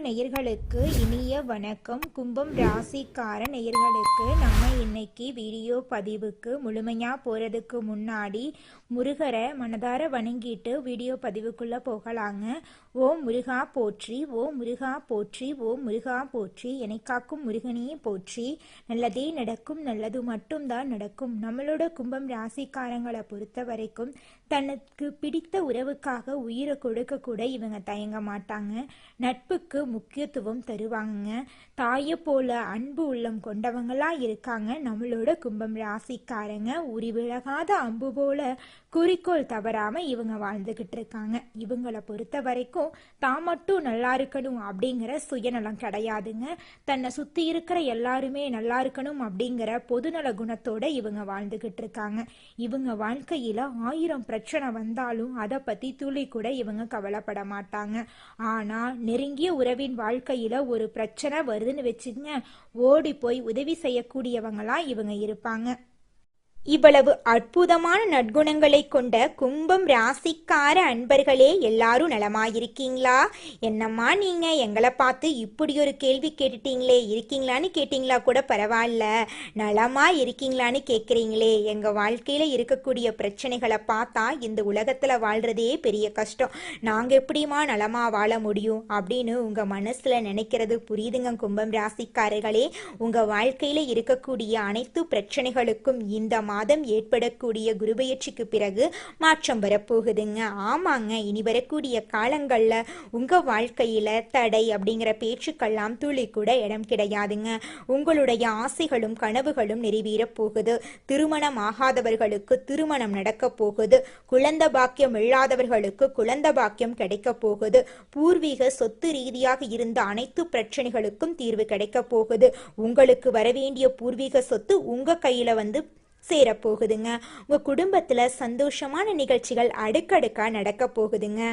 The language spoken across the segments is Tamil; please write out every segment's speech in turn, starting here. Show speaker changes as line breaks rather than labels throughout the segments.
நேயர்களுக்கு இனிய வணக்கம். கும்பம் ராசிக்கார நேயர்களுக்கு நம்ம இன்னைக்கு வீடியோ பதிவுக்கு முழுமையாக போகிறதுக்கு முன்னாடி முருகரை மனதார வணங்கிட்டு வீடியோ பதிவுக்குள்ளே போகலாங்க. ஓம் முருகா போற்றி, ஓம் முருகா போற்றி, ஓம் முருகா போற்றி, என்னை காக்கும் முருகனையே போற்றி. நல்லதே நடக்கும், நல்லது மட்டும்தான் நடக்கும். நம்மளோட கும்பம் ராசிக்காரங்களை பொறுத்த வரைக்கும் தனக்கு பிடித்த உறவுக்காக உயிரை கொடுக்க கூட இவங்க தயங்க மாட்டாங்க. நட்புக்கு முக்கியத்துவம் தருவாங்க. தாயை போல அன்பு உள்ளம் கொண்டவங்களா இருக்காங்க நம்மளோட கும்பம் ராசிக்காரங்க. உரி விலகாத அம்பு போல குறிக்கோள் தவறாம இவங்க வாழ்ந்துகிட்டு இருக்காங்க. இவங்களை பொறுத்த வரைக்கும் தான் மட்டும் நல்லா இருக்கணும் அப்படிங்கிற சுயநலம் கிடையாதுங்க. தன்னை சுத்தி இருக்கிற எல்லாருமே நல்லா இருக்கணும் அப்படிங்கிற பொதுநல குணத்தோட இவங்க வாழ்ந்துகிட்டு இருக்காங்க. இவங்க வாழ்க்கையில 1000 பிரச்சனை வந்தாலும் அதை பத்தி துளி கூட இவங்க கவலைப்பட மாட்டாங்க. ஆனா நெருங்கிய உறவின் வாழ்க்கையில ஒரு பிரச்சனை வருதுன்னு வச்சுங்க, ஓடி போய் உதவி செய்யக்கூடியவங்களா இவங்க இருப்பாங்க. இவ்வளவு அற்புதமான நற்குணங்களை கொண்ட கும்பம் ராசிக்கார அன்பர்களே, எல்லாரும் நலமாயிருக்கீங்களா? என்னம்மா நீங்க எங்களை பார்த்து இப்படி ஒரு கேள்வி கேட்டுட்டீங்களே, இருக்கீங்களான்னு கேட்டீங்களா கூட பரவாயில்ல, நலமா இருக்கீங்களான்னு கேட்குறீங்களே. எங்க வாழ்க்கையில இருக்கக்கூடிய பிரச்சனைகளை பார்த்தா இந்த உலகத்துல வாழ்றதே பெரிய கஷ்டம், நாங்க எப்படிமா நலமா வாழ முடியும் அப்படின்னு உங்க மனசுல நினைக்கிறது புரியுதுங்க கும்பம் ராசிக்காரர்களே. உங்க வாழ்க்கையில இருக்கக்கூடிய அனைத்து பிரச்சனைகளுக்கும் இந்த மாதம் ஏற்படக்கூடிய குருபெயர்ச்சிக்கு பிறகு மாற்றம் வரப்போகுதுங்க. ஆமாங்க, இனி வரக்கூடிய காலங்கள்ல உங்க வாழ்க்கையில தடை அப்படிங்கிற பேச்சுக்கெல்லாம் துளி கூட இடம் கிடையாதுங்க. உங்களுடைய ஆசைகளும் கனவுகளும் நிறைவேற போகுது. திருமணம் ஆகாதவர்களுக்கு திருமணம் நடக்க போகுது. குழந்தை பாக்கியம் இல்லாதவர்களுக்கு குழந்தை பாக்கியம் கிடைக்க போகுது. பூர்வீக சொத்து ரீதியாக இருந்த அனைத்து பிரச்சனைகளுக்கும் தீர்வு கிடைக்க போகுது. உங்களுக்கு வரவேண்டிய பூர்வீக சொத்து உங்க கையில வந்து சேரப்போகுதுங்க. உங்க குடும்பத்துல சந்தோஷமான நிகழ்ச்சிகள் அடுக்கடுக்கா நடக்க போகுதுங்க.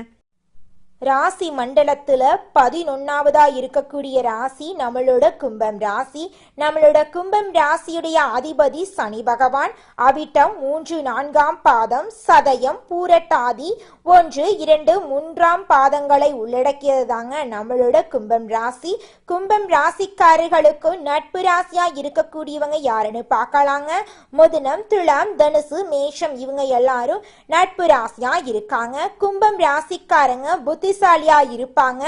ராசி மண்டலத்துல 11வதா இருக்கக்கூடிய ராசி நம்மளோட கும்பம் ராசி. நம்மளோட கும்பம் ராசியுடைய அதிபதி சனி பகவான். அவிட்டம் 3, 4ஆம் பாதம், சதயம், பூரட்டாதி 1, 2, 3ஆம் பாதங்களை உள்ளடக்கியது தாங்க நம்மளோட கும்பம் ராசி. கும்பம் ராசிக்காரர்களுக்கு நட்பு ராசியா இருக்கக்கூடியவங்க யாருன்னு பார்க்கலாங்க. மிதுனம், துலாம், தனுசு, மேஷம் இவங்க எல்லாரும் நட்பு ராசியா இருக்காங்க. கும்பம் ராசிக்காரங்க புத்திசாலியா இருப்பாங்க.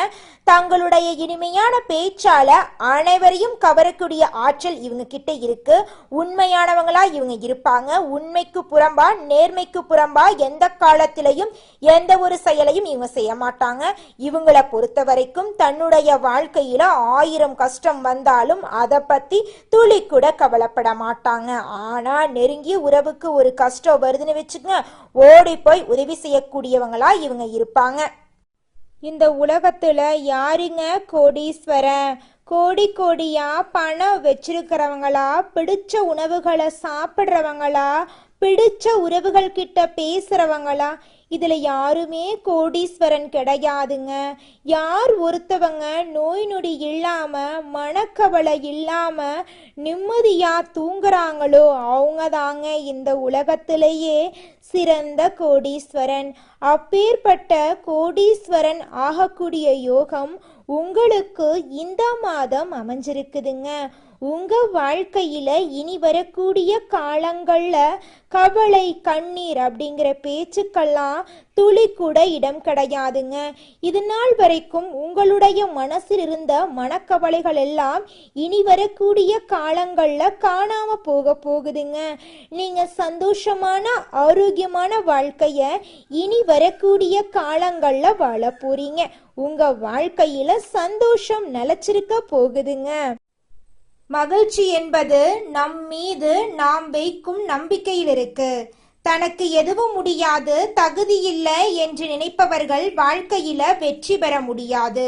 தங்களுடைய இனிமையான பேச்சால அனைவரையும் கவரக்கூடிய ஆற்றல் இவங்க கிட்ட இருக்கு. உண்மையானவங்களா இவங்க இருப்பாங்க. உண்மைக்கு புறம்பா நேர்மைக்கு புறம்பா எந்த காலத்திலையும் எந்த ஒரு செயலையும் இவங்க செய்ய மாட்டாங்க. இவங்களை பொறுத்த வரைக்கும் தன்னுடைய வாழ்க்கையில 1000 கஷ்டம் வந்தாலும் அதை பத்தி துளி கூட கவலைப்பட மாட்டாங்க. ஆனா நெருங்கிய உறவுக்கு ஒரு கஷ்டம் வருதுன்னு வச்சுக்கோங்க, ஓடி போய் உதவி செய்யக்கூடியவங்களா இவங்க இருப்பாங்க. இந்த உலகத்துல யாருங்க கோடீஸ்வரன்? கோடி கோடியா பணம் வச்சிருக்கிறவங்களா, பிடிச்ச உணவுகளை சாப்பிட்றவங்களா, பிடிச்ச உறவுகள் கிட்ட பேசுறவங்களா? இதுல யாருமே கோடீஸ்வரன் கிடையாதுங்க. யார் ஒருத்தவங்க நோய் நொடி இல்லாம மனக்கவலை இல்லாம நிம்மதியா தூங்குறாங்களோ அவங்க தாங்க இந்த உலகத்திலேயே சிறந்த கோடீஸ்வரன். அப்பேற்பட்ட கோடீஸ்வரன் ஆகக்கூடிய யோகம் உங்களுக்கு இந்த மாதம் அமைஞ்சிருக்குதுங்க. உங்க வாழ்க்கையில இனி வரக்கூடிய காலங்கள்ல கவலை கண்ணீர் அப்படிங்கிற பேச்சுக்கெல்லாம் துளி கூட இடம் கிடையாதுங்க. இது நாள் வரைக்கும் உங்களுடைய மனசில் இருந்த மனக்கவலைகள் எல்லாம் இனி வரக்கூடிய காலங்கள்ல காணாம போக போகுதுங்க. நீங்க சந்தோஷமான ஆரோக்கியமான வாழ்க்கைய இனி வரக்கூடிய காலங்கள்ல வாழ போறீங்க. உங்க வாழ்க்கையில சந்தோஷம் நிலைச்சிருக்க போகுதுங்க. மகிழ்ச்சி என்பது நம் மீது நாம் வைக்கும் நம்பிக்கையில் இருக்கு. தனக்கு எதுவும் முடியாது, தகுதியில்லை என்று நினைப்பவர்கள் வாழ்க்கையில வெற்றி பெற முடியாது.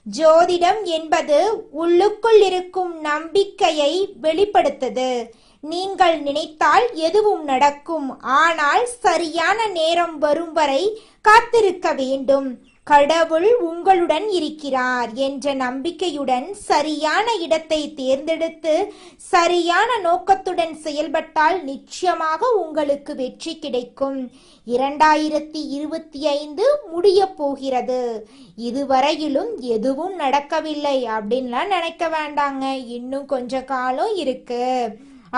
ஜோதிடம் என்பது உள்ளுக்குள் இருக்கும் நம்பிக்கையை வெளிப்படுத்துது. நீங்கள் நினைத்தால் எதுவும் நடக்கும், ஆனால் சரியான நேரம் வரும் வரை காத்திருக்க வேண்டும். கடவுள் உங்களுடன் இருக்கிறார் என்ற நம்பிக்கையுடன் சரியான இடத்தை தேர்ந்தெடுத்து சரியான நோக்கத்துடன் செயல்பட்டால் நிச்சயமாக உங்களுக்கு வெற்றி கிடைக்கும். 2025 முடிய போகிறது. இதுவரையிலும் எதுவும் நடக்கவில்லை அப்படின்லாம் நினைக்க வேண்டாங்க. இன்னும் கொஞ்ச காலம் இருக்கு.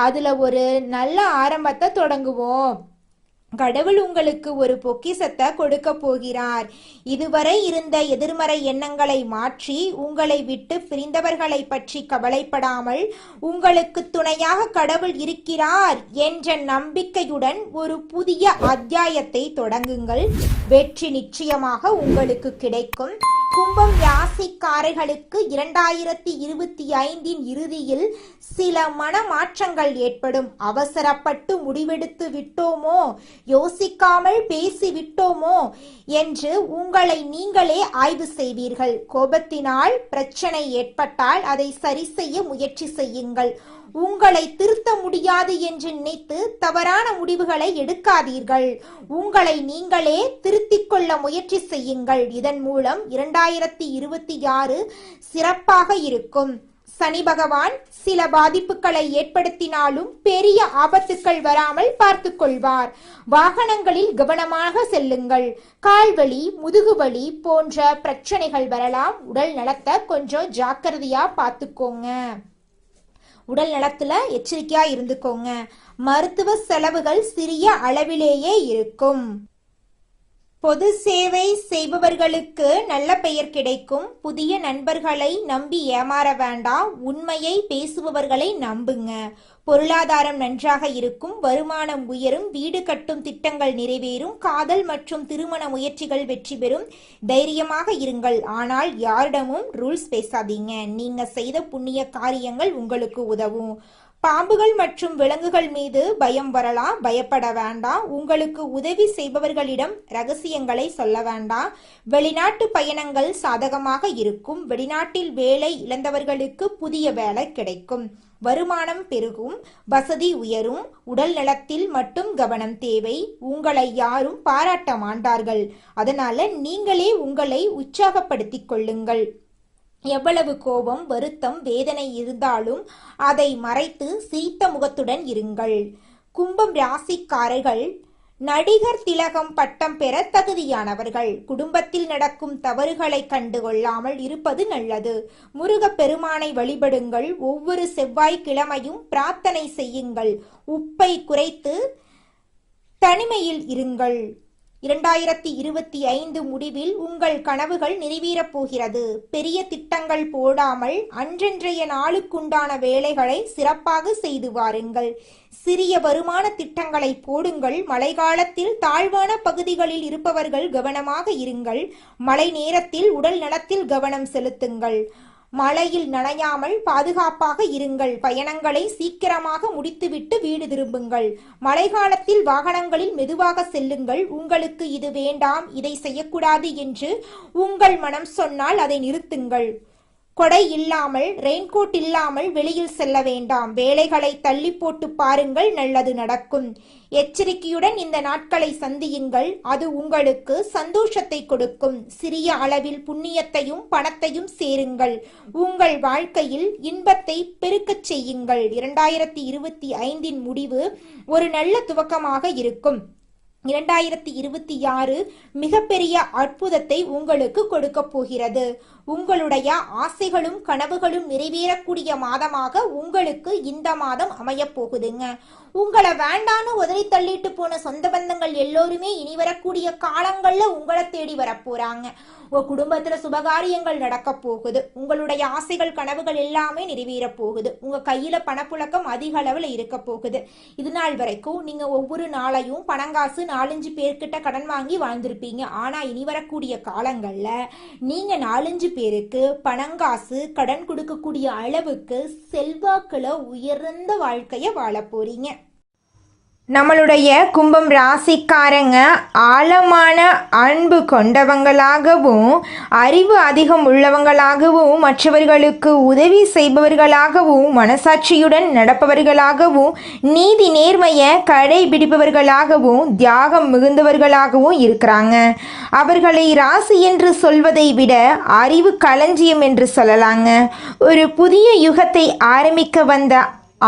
அதுல ஒரு நல்ல ஆரம்பத்தை தொடங்குவோம். கடவுள் உங்களுக்கு ஒரு பொக்கிஷத்தை கொடுக்க போகிறார். இதுவரை இருந்த எதிர்மறை எண்ணங்களை மாற்றி உங்களை விட்டு பிரிந்தவர்களை பற்றி கவலைப்படாமல் உங்களுக்கு துணையாக கடவுள் இருக்கிறார் என்ற நம்பிக்கையுடன் ஒரு புதிய அத்தியாயத்தை தொடங்குங்கள். வெற்றி நிச்சயமாக உங்களுக்கு கிடைக்கும். கும்பம் ராசிக்காரர்களுக்கு 2025 இறுதியில் சில மனமாற்றங்கள் ஏற்படும். அவசரப்பட்டு முடிவெடுத்து விட்டோமோ, யோசிக்காமல் பேசி விட்டோமோ என்று உங்களை நீங்களே ஆய்வு செய்வீர்கள். கோபத்தினால் பிரச்சனை ஏற்பட்டால் அதை சரி செய்ய முயற்சி செய்யுங்கள். உங்களை திருத்த முடியாது என்று நினைத்து தவறான முடிவுகளை எடுக்காதீர்கள். உங்களை நீங்களே திருத்திக் கொள்ள முயற்சி செய்யுங்கள். இதன் மூலம் 2026 சிறப்பாக இருக்கும். சனி பகவான் சில பாதிப்புகளை ஏற்படுத்தினாலும் பெரிய ஆபத்துக்கள் வராமல் பார்த்து கொள்வார். வாகனங்களில் கவனமாக செல்லுங்கள். கால்வலி, முதுகுவலி போன்ற பிரச்சனைகள் வரலாம். உடல் நலத்தை கொஞ்சம் ஜாக்கிரதையா பார்த்துக்கோங்க. உடல் நலத்துல எச்சரிக்கையா இருந்துக்கோங்க. மருத்துவ செலவுகள் சிறிய அளவிலேயே இருக்கும். பொது சேவை செய்பவர்களுக்கு நல்ல பெயர் கிடைக்கும். புதிய நண்பர்களை நம்பி ஏமாற வேண்டாம். உண்மையை பேசுபவர்களை நம்புங்க. பொருளாதாரம் நன்றாக இருக்கும். வருமானம் உயரும். வீடு கட்டும் திட்டங்கள் நிறைவேறும். காதல் மற்றும் திருமண முயற்சிகள் வெற்றி பெறும். தைரியமாக இருங்கள். ஆனால் யாரிடமும் ரூல்ஸ் பேசாதீங்க. நீங்க செய்த புண்ணிய காரியங்கள் உங்களுக்கு உதவும். பாம்புகள் மற்றும் விலங்குகள் மீது பயம் வரலாம். பயப்பட வேண்டாம். உங்களுக்கு உதவி செய்பவர்களிடம் ரகசியங்களை சொல்ல வேண்டாம். வெளிநாட்டு பயணங்கள் சாதகமாக இருக்கும். வெளிநாட்டில் வேலை இழந்தவர்களுக்கு புதிய வேலை கிடைக்கும். வருமானம் பெருகும். வசதி உயரும். உடல் நலத்தில் மட்டும் கவனம் தேவை. உங்களை யாரும் பாராட்ட மாட்டார்கள். அதனால நீங்களே உங்களை உற்சாகப்படுத்திக் கொள்ளுங்கள். எவ்வளவு கோபம், வருத்தம், வேதனை இருந்தாலும் அதை மறைத்து சிரித்த முகத்துடன் இருங்கள். கும்பம் ராசிக்காரர்கள் நடிகர் திலகம் பட்டம் பெற தகுதியானவர்கள். குடும்பத்தில் நடக்கும் தவறுகளை கண்டுகொள்ளாமல் இருப்பது நல்லது. முருக பெருமானை வழிபடுங்கள். ஒவ்வொரு செவ்வாய்க்கிழமையும் பிரார்த்தனை செய்யுங்கள். உப்பை குறைத்து தனிமையில் இருங்கள். 2025 முடிவில் உங்கள் கனவுகள் நிறைவேறப் போகிறது. பெரிய திட்டங்கள் போடாமல் அன்றன்றைய நாளுக்குண்டான வேலைகளை சிறப்பாக செய்து வாருங்கள். சிறிய வருமான திட்டங்களை போடுங்கள். மழை காலத்தில் தாழ்வான பகுதிகளில் இருப்பவர்கள் கவனமாக இருங்கள். மழை நேரத்தில் உடல் நலத்தில் கவனம் செலுத்துங்கள். மழையில் நனையாமல் பாதுகாப்பாக இருங்கள். பயணங்களை சீக்கிரமாக முடித்துவிட்டு வீடு திரும்புங்கள். மழை காலத்தில் வாகனங்களில் மெதுவாக செல்லுங்கள். உங்களுக்கு இது வேண்டாம், இதை செய்யக்கூடாது என்று உங்கள் மனம் சொன்னால் அதை நிறுத்துங்கள். கொடை இல்லாமல், ரெயின்கோட் இல்லாமல் வெளியில் செல்ல வேண்டாம். வேலைகளை தள்ளி போட்டு பாருங்கள், நல்லது நடக்கும். எச்சரிக்கையுடன் இந்த நாட்களை சந்தியுங்கள். அது உங்களுக்கு சந்தோஷத்தை கொடுக்கும். சிறிய அளவில் புண்ணியத்தையும் பணத்தையும் சேருங்கள். உங்கள் வாழ்க்கையில் இன்பத்தை பெருக்கச் செய்யுங்கள். 2025 முடிவு ஒரு நல்ல துவக்கமாக இருக்கும். 2026 மிகப்பெரிய அற்புதத்தை உங்களுக்கு கொடுக்க போகிறது. உங்களுடைய ஆசைகளும் கனவுகளும் நிறைவேறக்கூடிய மாதமாக உங்களுக்கு இந்த மாதம் அமைய போகுதுங்க. உங்களை வேண்டான்னு உதறி தள்ளிட்டு போன சொந்த பந்தங்கள் எல்லோருமே இனி வரக்கூடிய காலங்கள்ல உங்களை தேடி வரப்போறாங்க. உங்க குடும்பத்துல சுபகாரியங்கள் நடக்க போகுது. உங்களுடைய ஆசைகள் கனவுகள் எல்லாமே நிறைவேற போகுது. உங்க கையில பணப்புழக்கம் அதிக அளவுல இருக்க போகுது. இது நாள் வரைக்கும் நீங்க ஒவ்வொரு நாளையும் பணங்காசு 4-5 பேர்கிட்ட கடன் வாங்கி வாழ்ந்திருப்பீங்க. ஆனா இனி வரக்கூடிய காலங்கள்ல நீங்க 4-5 பேருக்கு பணங்காசு கடன் கொடுக்கக்கூடிய அளவுக்கு செல்வாக்குல உயர்ந்த வாழ்க்கைய வாழ போறீங்க. நம்மளுடைய கும்பம் ராசிக்காரங்க ஆழமான அன்பு கொண்டவங்களாகவும் அறிவு அதிகம் உள்ளவங்களாகவும் மற்றவர்களுக்கு உதவி செய்பவர்களாகவும் மனசாட்சியுடன் நடப்பவர்களாகவும் நீதி நேர்மையை கடைபிடிப்பவர்களாகவும் தியாகம் மிகுந்தவர்களாகவும் இருக்கிறாங்க. அவர்களை ராசி என்று சொல்வதை விட அறிவு களஞ்சியம் என்று சொல்லலாங்க. ஒரு புதிய யுகத்தை ஆரம்பிக்க வந்த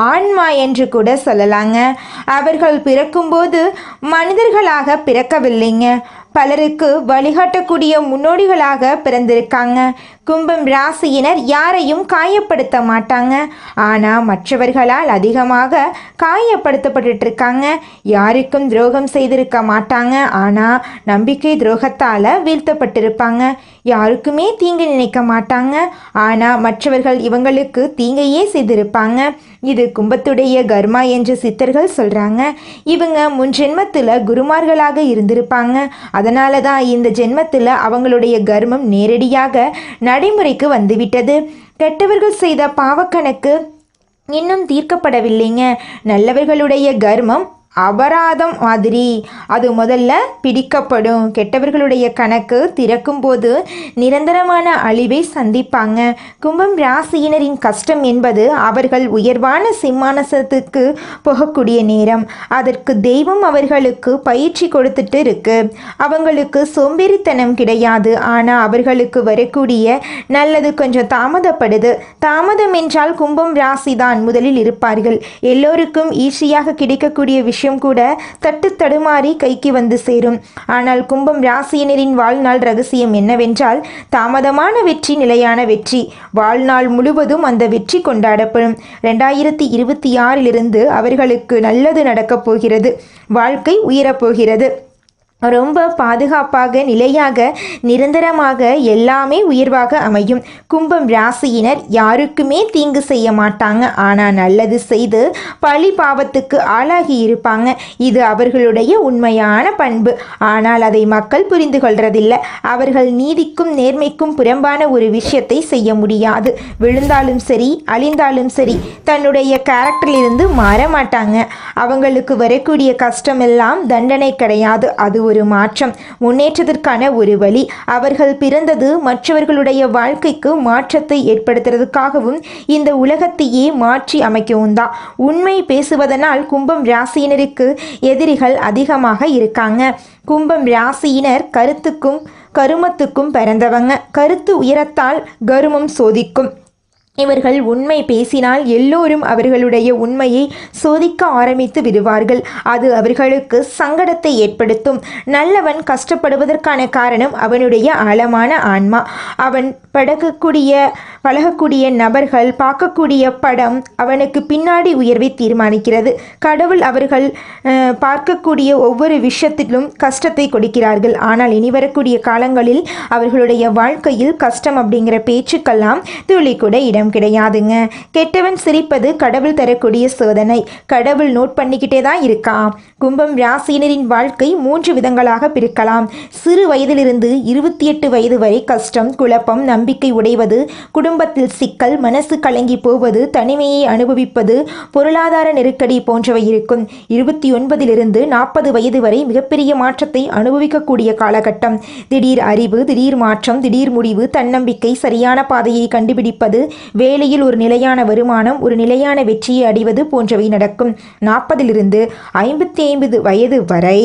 ஆன்மா என்று கூட சொல்லலாங்க. அவர்கள் பிறக்கும்போது மனிதர்களாக பிறக்கவில்லைங்க, பலருக்கு வழிகாட்டக்கூடிய முன்னோடிகளாக பிறந்திருக்காங்க. கும்பம் ராசியினர் யாரையும் காயப்படுத்த மாட்டாங்க, ஆனால் மற்றவர்களால் அதிகமாக காயப்படுத்தப்பட்டு இருக்காங்க. யாருக்கும் துரோகம் செய்திருக்க மாட்டாங்க, ஆனால் நம்பிக்கை துரோகத்தால் வீழ்த்தப்பட்டிருப்பாங்க. யாருக்குமே தீங்கு நினைக்க மாட்டாங்க, ஆனால் மற்றவர்கள் இவங்களுக்கு தீங்கையே செய்திருப்பாங்க. இது கும்பத்துடைய கர்மா என்று சித்தர்கள் சொல்கிறாங்க. இவங்க முன் ஜென்மத்தில் குருமார்களாக இருந்திருப்பாங்க. அதனால தான் இந்த ஜென்மத்தில் அவங்களுடைய கர்மம் நேரடியாக நடைமுறைக்கு வந்துவிட்டது. கெட்டவர்கள் செய்த பாவக்கணக்கு இன்னும் தீர்க்கப்படவில்லைங்க. நல்லவர்களுடைய கர்மம் அபராதம் மாதிரி அது முதல்ல பிடிக்கப்படும். கெட்டவர்களுடைய கணக்கு திறக்கும்போது நிரந்தரமான அழிவை சந்திப்பாங்க. கும்பம் ராசியினரின் கஷ்டம் என்பது அவர்கள் உயர்வான சிம்மாசனத்துக்கு போகக்கூடிய நேரம். அதற்கு தெய்வம் அவர்களுக்கு பயிற்சி கொடுத்துட்டு இருக்கு. அவங்களுக்கு சோம்பேறித்தனம் கிடையாது, ஆனால் அவர்களுக்கு வரக்கூடிய நல்லது கொஞ்சம் தாமதப்படுது. தாமதம் என்றால் கும்பம் ராசி தான் முதலில் இருப்பார்கள். எல்லோருக்கும் ஈஸியாக கிடைக்கக்கூடிய விஷயம் கூட தட்டு தடுமாறி கைக்கு வந்து சேரும். ஆனால் கும்பம் ராசியினரின் வாழ்நாள் ரகசியம் என்னவென்றால் தாமதமான வெற்றி நிலையான வெற்றி. வாழ்நாள் முழுவதும் அந்த வெற்றி கொண்டாடப்படும். 2026 அவர்களுக்கு நல்லது நடக்கப் போகிறது. வாழ்க்கை உயரப்போகிறது. ரொம்ப பாதுகாப்பாக நிலையாக நிரந்தரமாக எல்லாமே உயர்வாக அமையும். கும்பம் ராசியினர் யாருக்குமே தீங்கு செய்ய மாட்டாங்க, ஆனால் நல்லது செய்து பழி பாவத்துக்கு ஆளாகி இருப்பாங்க. இது அவர்களுடைய உண்மையான பண்பு. ஆனால் அதை மக்கள் புரிந்து கொள்றதில்லை. அவர்கள் நீதிக்கும் நேர்மைக்கும் புறம்பான ஒரு விஷயத்தை செய்ய முடியாது. விழுந்தாலும் சரி அழிந்தாலும் சரி தன்னுடைய கேரக்டரிலிருந்து மாற மாட்டாங்க. அவங்களுக்கு வரக்கூடிய கஷ்டமெல்லாம் தண்டனை கிடையாது, அது ஒரு மாற்றம், முன்னேற்றத்திற்கான ஒரு வழி. அவர்கள் பிறந்தது மற்றவர்களுடைய வாழ்க்கைக்கு மாற்றத்தை ஏற்படுத்துறதுக்காகவும் இந்த உலகத்தையே மாற்றி அமைக்கவும் தான். உண்மை பேசுவதனால் கும்பம் ராசியினருக்கு எதிரிகள் அதிகமாக இருக்காங்க. கும்பம் ராசியினர் கருத்துக்கும் கருமத்துக்கும் பிறந்தவங்க. கருத்து உயரத்தால் கருமம் சோதிக்கும். இவர்கள் உண்மை பேசினால் எல்லோரும் அவர்களுடைய உண்மையை சோதிக்க ஆரம்பித்து விடுவார்கள். அது அவர்களுக்கு சங்கடத்தை ஏற்படுத்தும். நல்லவன் கஷ்டப்படுவதற்கான காரணம் அவனுடைய ஆழமான ஆன்மா. அவன் பழகக்கூடிய நபர்கள், பார்க்கக்கூடிய படம் அவனுக்கு பின்னாடி உயர்வை தீர்மானிக்கிறது. கடவுள் அவர்கள் பார்க்கக்கூடிய ஒவ்வொரு விஷயத்திலும் கஷ்டத்தை கொடுக்கிறார்கள். ஆனால் இனி வரக்கூடிய காலங்களில் அவர்களுடைய வாழ்க்கையில் கஷ்டம் அப்படிங்கிற பேச்சுக்கெல்லாம் துளி கூட இடம் கிடையாதுங்க. கெட்டவன் சிரிப்பது கடவுள் தரக்கூடிய சோதனை. கடவுள் நோட் பண்ணிக்கிட்டே தான் இருக்கான். கும்பம் ராசியினரின் வாழ்க்கை 3 விதங்களாக பிரிக்கலாம். சிறு வயதிலிருந்து 28 வயது வரை கஷ்டம், குழப்பம், நம்பிக்கை உடைவது, குடும்பத்தில் சிக்கல், மனசு கலங்கி போவது, தனிமையை அனுபவிப்பது, பொருளாதார நெருக்கடி போன்றவை இருக்கும். 29 40 வயது வரை மிகப்பெரிய மாற்றத்தை அனுபவிக்கக்கூடிய காலகட்டம். திடீர் அறிவு, திடீர் மாற்றம், திடீர் முடிவு, தன்னம்பிக்கை, சரியான பாதையை கண்டுபிடிப்பது, வேலையில் ஒரு நிலையான வருமானம், ஒரு நிலையான வெற்றியை அடைவது போன்றவை நடக்கும். 40 55 வயது வரை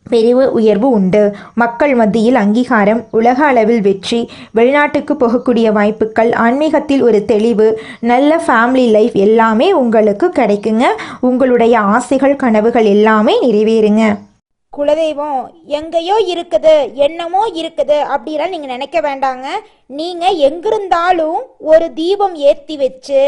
பெரிய உயர்வு உண்டு. மக்கள் மத்தியில் அங்கீகாரம், உலக அளவில் வெற்றி, வெளிநாட்டுக்கு போகக்கூடிய வாய்ப்புகள், ஆன்மீகத்தில் ஒரு தெளிவு, நல்ல ஃபேமிலி லைஃப் எல்லாமே உங்களுக்கு கிடைக்குங்க. உங்களுடைய ஆசைகள் கனவுகள் எல்லாமே நிறைவேறுங்க.
குலதெய்வம் எங்கேயோ இருக்குது, என்னமோ இருக்குது அப்படிலாம் நீங்கள் நினைக்க வேண்டாங்க. நீங்கள் எங்கிருந்தாலும் ஒரு தீபம் ஏற்றி வச்சு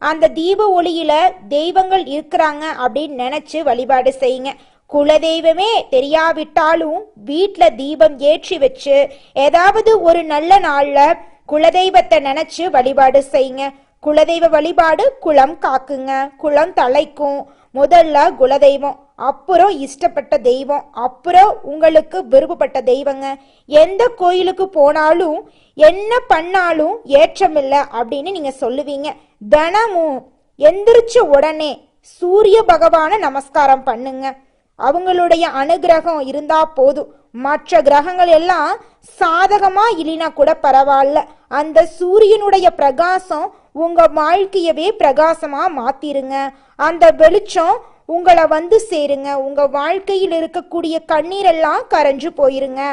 அந்த தீப ஒளியில் தெய்வங்கள் இருக்கிறாங்க அப்படின்னு நினச்சி வழிபாடு செய்யுங்க. குலதெய்வமே தெரியாவிட்டாலும் வீட்டில் தீபம் ஏற்றி வச்சு ஏதாவது ஒரு நல்ல நாளில் குலதெய்வத்தை நினச்சி வழிபாடு செய்யுங்க. குலதெய்வ வழிபாடு குலம் காக்குங்க, குலம் தலைக்கும். முதல்ல குலதெய்வம், அப்புறம் இஷ்டப்பட்ட தெய்வம், அப்புறம் உங்களுக்கு விருப்பப்பட்ட தெய்வங்க. எந்த கோயிலுக்கு போனாலும் என்ன பண்ணாலும் ஏற்றமில்லை அப்படின்னு நீங்கள் சொல்லுவீங்க. தினமும் எந்திரிச்ச உடனே சூரிய பகவானை நமஸ்காரம் பண்ணுங்க. அவங்களுடைய அனுகிரகம் இருந்தா போதும். மற்ற கிரகங்கள் எல்லாம் சாதகமா இல்லைனா கூட பரவாயில்ல, அந்த சூரியனுடைய பிரகாசம் உங்க வாழ்க்கையவே பிரகாசமா மாத்திருங்க. அந்த வெளிச்சம் உங்களை வந்து சேருங்க. உங்க வாழ்க்கையில் இருக்கக்கூடிய கண்ணீரெல்லாம் கரைஞ்சு போயிருங்க.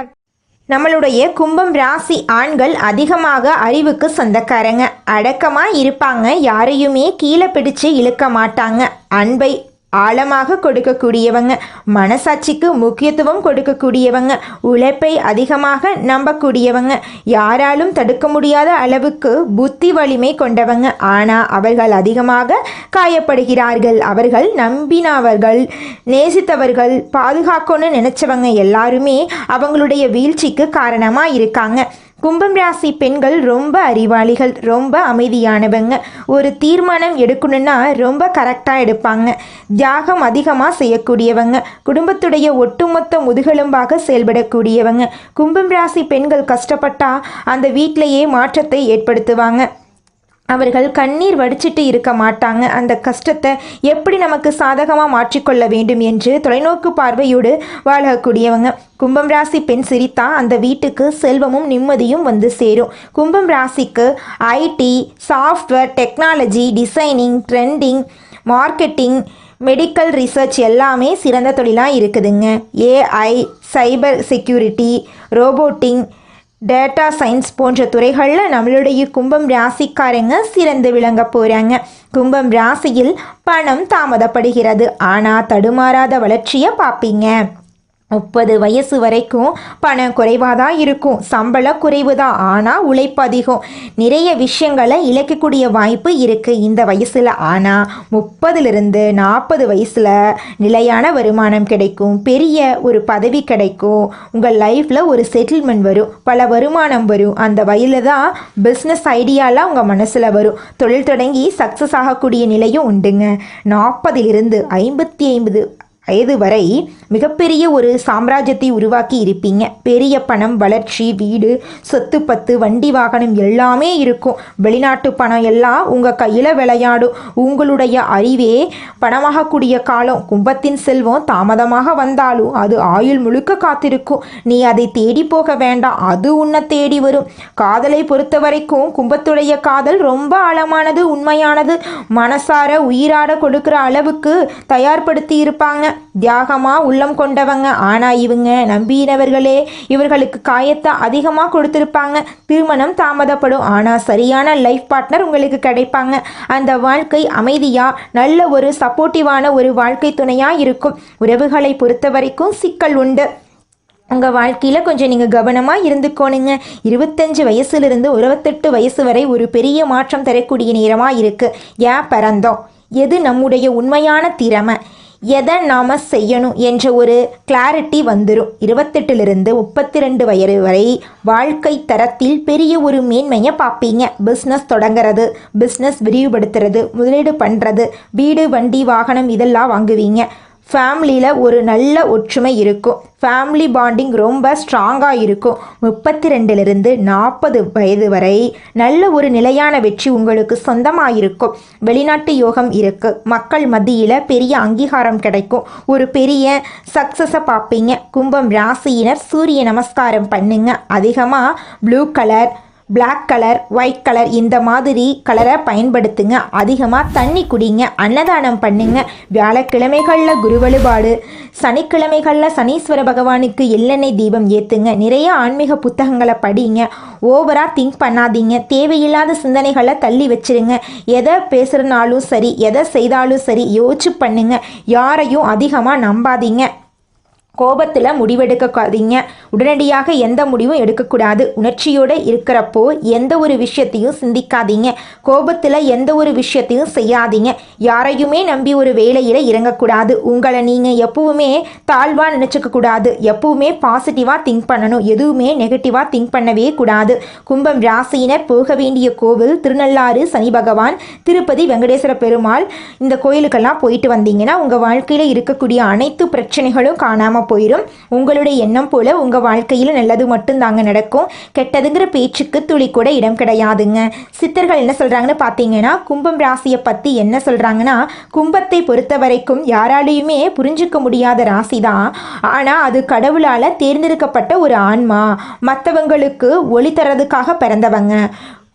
நம்மளுடைய கும்பம் ராசி ஆண்கள் அதிகமாக அறிவுக்கு சொந்தக்காரங்க. அடக்கமாக இருப்பாங்க. யாரையுமே கீழே பிடிச்சு இழுக்க மாட்டாங்க. அன்பை ஆழமாக கொடுக்கக்கூடியவங்க, மனசாட்சிக்கு முக்கியத்துவம் கொடுக்கக்கூடியவங்க, உழைப்பை அதிகமாக நம்பக்கூடியவங்க, யாராலும் தடுக்க முடியாத அளவுக்கு புத்தி வலிமை கொண்டவங்க. ஆனால் அவர்கள் அதிகமாக காயப்படுகிறார்கள். அவர்கள் நம்பினவர்கள், நேசித்தவர்கள், பாதுகாக்கணும்னு நினைச்சவங்க எல்லாருமே அவங்களுடைய வீழ்ச்சிக்கு காரணமாக இருக்காங்க. கும்பம் ராசி பெண்கள் ரொம்ப அறிவாளிகள், ரொம்ப அமைதியானவங்க. ஒரு தீர்மானம் எடுக்கணும்னா ரொம்ப கரெக்டாக எடுப்பாங்க. தியாகம் அதிகமாக செய்யக்கூடியவங்க, குடும்பத்துடைய ஒட்டுமொத்த முதுகெலும்பாக செயல்படக்கூடியவங்க. கும்பம் ராசி பெண்கள் கஷ்டப்பட்டா அந்த வீட்டிலேயே மாற்றத்தை ஏற்படுத்துவாங்க. அவர்கள் கண்ணீர் வடிச்சிட்டு இருக்க மாட்டாங்க. அந்த கஷ்டத்தை எப்படி நமக்கு சாதகமாக மாற்றிக்கொள்ள வேண்டும் என்று தொலைநோக்கு பார்வையோடு வாழக்கூடியவங்க. கும்பம் ராசி பெண் சிரித்தா அந்த வீட்டுக்கு செல்வமும் நிம்மதியும் வந்து சேரும். கும்பம் ராசிக்கு IT, software, technology, designing, trending, marketing, medical research எல்லாமே சிறந்த தொழிலாக இருக்குதுங்க. AI, cyber security, roboting, data science போன்ற துறைகளில் நம்மளுடைய கும்பம் ராசிக்காரங்க சிறந்து விளங்க போகிறாங்க. கும்பம் ராசியில் பணம் தாமதப்படுகிறது, ஆனால் தடுமாறாத வளர்ச்சியை பார்ப்பீங்க. 30 வயசு வரைக்கும் பணம் குறைவாக தான் இருக்கும், சம்பளம் குறைவு தான், ஆனால் உழைப்பு அதிகம். நிறைய விஷயங்களை இழக்கக்கூடிய வாய்ப்பு இருக்குது இந்த வயசில். ஆனால் 30லிருந்து 40 வயசில் நிலையான வருமானம் கிடைக்கும், பெரிய ஒரு பதவி கிடைக்கும், உங்கள் லைஃப்பில் ஒரு செட்டில்மெண்ட் வரும், பல வருமானம் வரும். அந்த வயலில் தான் பிஸ்னஸ் ஐடியாலாம் உங்கள் மனசில் வரும். தொழில் தொடங்கி சக்ஸஸ் ஆகக்கூடிய நிலையும் உண்டுங்க. 40லிருந்து 55 வயது வரை மிகப்பெரிய ஒரு சாம்ராஜ்யத்தை உருவாக்கி இருப்பீங்க. பெரிய பணம், வளர்ச்சி, வீடு, சொத்து, பத்து, வண்டி, வாகனம் எல்லாமே இருக்கும். வெளிநாட்டு பணம் எல்லாம் உங்கள் கையில் விளையாடும். உங்களுடைய அறிவே பணமாகக்கூடிய காலம். கும்பத்தின் செல்வம் தாமதமாக வந்தாலும் அது ஆயுள் முழுக்க காத்திருக்கும். நீ அதை தேடி போக வேண்டாம், அது உன்னை தேடி வரும். காதலை பொறுத்த வரைக்கும் கும்பத்துடைய காதல் ரொம்ப ஆழமானது, உண்மையானது. மனசார உயிராட கொடுக்குற அளவுக்கு தயார்படுத்தி இருப்பாங்க. தியாகமாக உள்ளம் கொண்டவங்க. ஆனால் இவங்க நம்பினவர்களே இவர்களுக்கு காயத்தை அதிகமாக கொடுத்துருப்பாங்க. திருமணம் தாமதப்படும், ஆனால் சரியான லைஃப் பார்ட்னர் உங்களுக்கு கிடைப்பாங்க. அந்த வாழ்க்கை அமைதியாக நல்ல ஒரு சப்போர்ட்டிவான ஒரு வாழ்க்கை துணையாக இருக்கும். உறவுகளை பொறுத்த வரைக்கும் சிக்கல் உண்டு. உங்கள் வாழ்க்கையில் கொஞ்சம் நீங்கள் கவனமாக இருந்துக்கோணுங்க. 25 வயசுலேருந்து 28 வயசு வரை ஒரு பெரிய மாற்றம் தரக்கூடிய நேரமாக இருக்குது. ஏன் பிறந்தோம், எது நம்முடைய உண்மையான திறமை, எதை நாம் செய்யணும் என்ற ஒரு கிளாரிட்டி வந்துடும். 28லிருந்து 32 வயது வரை வாழ்க்கை தரத்தில் பெரிய ஒரு மேன்மையை பார்ப்பீங்க. பிஸ்னஸ் தொடங்கிறது, பிஸ்னஸ் விரிவுபடுத்துறது, முதலீடு பண்ணுறது, வீடு, வண்டி, வாகனம் இதெல்லாம் வாங்குவீங்க. ஃபேமிலியில் ஒரு நல்ல ஒற்றுமை இருக்கும். ஃபேமிலி பாண்டிங் ரொம்ப ஸ்ட்ராங்காக இருக்கும். 32லிருந்து 40 வயது வரை நல்ல ஒரு நிலையான வெற்றி உங்களுக்கு சொந்தமாக இருக்கும். வெளிநாட்டு யோகம் இருக்குது. மக்கள் மத்தியில் பெரிய அங்கீகாரம் கிடைக்கும். ஒரு பெரிய சக்ஸஸை பார்ப்பீங்க. கும்பம் ராசியினர் சூரிய நமஸ்காரம் பண்ணுங்க. அதிகமாக blue colour, black colour, white colour இந்த மாதிரி கலரை பயன்படுத்துங்க. அதிகமாக தண்ணி குடிங்க. அன்னதானம் பண்ணுங்க. வியாழக்கிழமைகளில் குரு வழிபாடு, சனிக்கிழமைகளில் சனீஸ்வர பகவானுக்கு எள்ளெண்ணெய் தீபம் ஏற்றுங்க. நிறைய ஆன்மீக புத்தகங்களை படிங்க. ஓவராக திங்க் பண்ணாதீங்க. தேவையில்லாத சிந்தனைகளை தள்ளி வச்சிருங்க. எதை பேசுகிறனாலும் சரி, எதை செய்தாலும் சரி யோசிச்சு பண்ணுங்க. யாரையும் அதிகமாக நம்பாதீங்க. கோபத்தில் முடிவெடுக்காதீங்க. உடனடியாக எந்த முடிவும் எடுக்கக்கூடாது. உணர்ச்சியோடு இருக்கிறப்போ எந்த ஒரு விஷயத்தையும் சிந்திக்காதீங்க. கோபத்தில் எந்த ஒரு விஷயத்தையும் செய்யாதீங்க. யாரையுமே நம்பி ஒரு வேலையில் இறங்கக்கூடாது. உங்களை நீங்கள் எப்பவுமே தாழ்வாக நினச்சிக்கக்கூடாது. எப்பவுமே பாசிட்டிவாக திங்க் பண்ணணும். எதுவுமே நெகட்டிவாக திங்க் பண்ணவே கூடாது. கும்பம் ராசியினர் போக வேண்டிய கோவில் திருநள்ளாறு சனி பகவான், திருப்பதி வெங்கடேஸ்வர பெருமாள், இந்த கோயிலுக்கெல்லாம் போயிட்டு வந்தீங்கன்னா உங்கள் வாழ்க்கையில் இருக்கக்கூடிய அனைத்து பிரச்சனைகளும் காணாமல் போயிடும். உங்களுடைய எண்ணம் போல உங்கள் வாழ்க்கையில் நல்லது மட்டும்தாங்க நடக்கும். கெட்டதுங்கிற பேச்சுக்கு துளி கூட இடம் கிடையாதுங்க. சித்தர்கள் என்ன சொல்கிறாங்கன்னு பார்த்தீங்கன்னா, கும்பம் ராசியை பற்றி என்ன சொல்கிறாங்கன்னா, கும்பத்தை பொறுத்த வரைக்கும் யாராலையுமே புரிஞ்சிக்க முடியாத ராசி தான். ஆனால் அது கடவுளால் தேர்ந்தெடுக்கப்பட்ட ஒரு ஆன்மா, மற்றவங்களுக்கு ஒளி தரதுக்காக பிறந்தவங்க.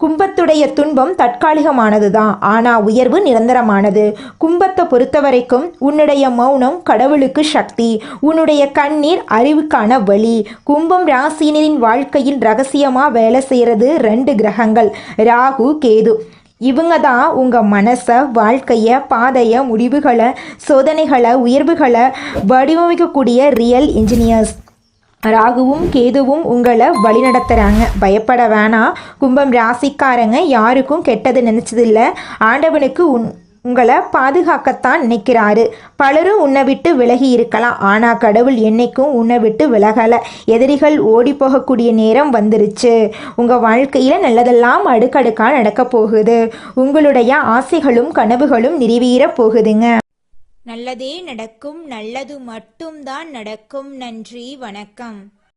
கும்பத்துடைய துன்பம் தற்காலிகமானது தான், ஆனால் உயர்வு நிரந்தரமானது. கும்பத்தை பொறுத்த வரைக்கும் உன்னுடைய மௌனம் கடவுளுக்கு சக்தி, உன்னுடைய கண்ணீர் அறிவுக்கான வழி. கும்பம் ராசினியரின் வாழ்க்கையில் ரகசியமாக வேலை செய்கிறது 2 கிரகங்கள், ராகு கேது. இவங்க தான் உங்கள் மனசை, வாழ்க்கையை, பாதையை, முடிவுகளை, சோதனைகளை, உயர்வுகளை வடிவமைக்கக்கூடிய ரியல் இன்ஜினியர்ஸ். ராகுவும் கேதுவும் உங்களை வழிநடத்துகிறாங்க. பயப்பட வேணாம். கும்பம் ராசிக்காரங்க யாருக்கும் கெட்டது நினச்சதில்ல. ஆண்டவனுக்கு உங்களை பாதுகாக்கத்தான் நினைக்கிறாரு. பலரும் உன்னை விட்டு விலகி இருக்கலாம், ஆனால் கடவுள் என்னைக்கும் உன்னை விட்டு விலகலை. எதிரிகள் ஓடி போகக்கூடிய நேரம் வந்துருச்சு. உங்கள் வாழ்க்கையில் நல்லதெல்லாம் அடுக்கடுக்காக நடக்க போகுது. உங்களுடைய ஆசைகளும் கனவுகளும் நிறைவேற போகுதுங்க.
நல்லதே நடக்கும், நல்லது மட்டும்தான் நடக்கும். நன்றி, வணக்கம்.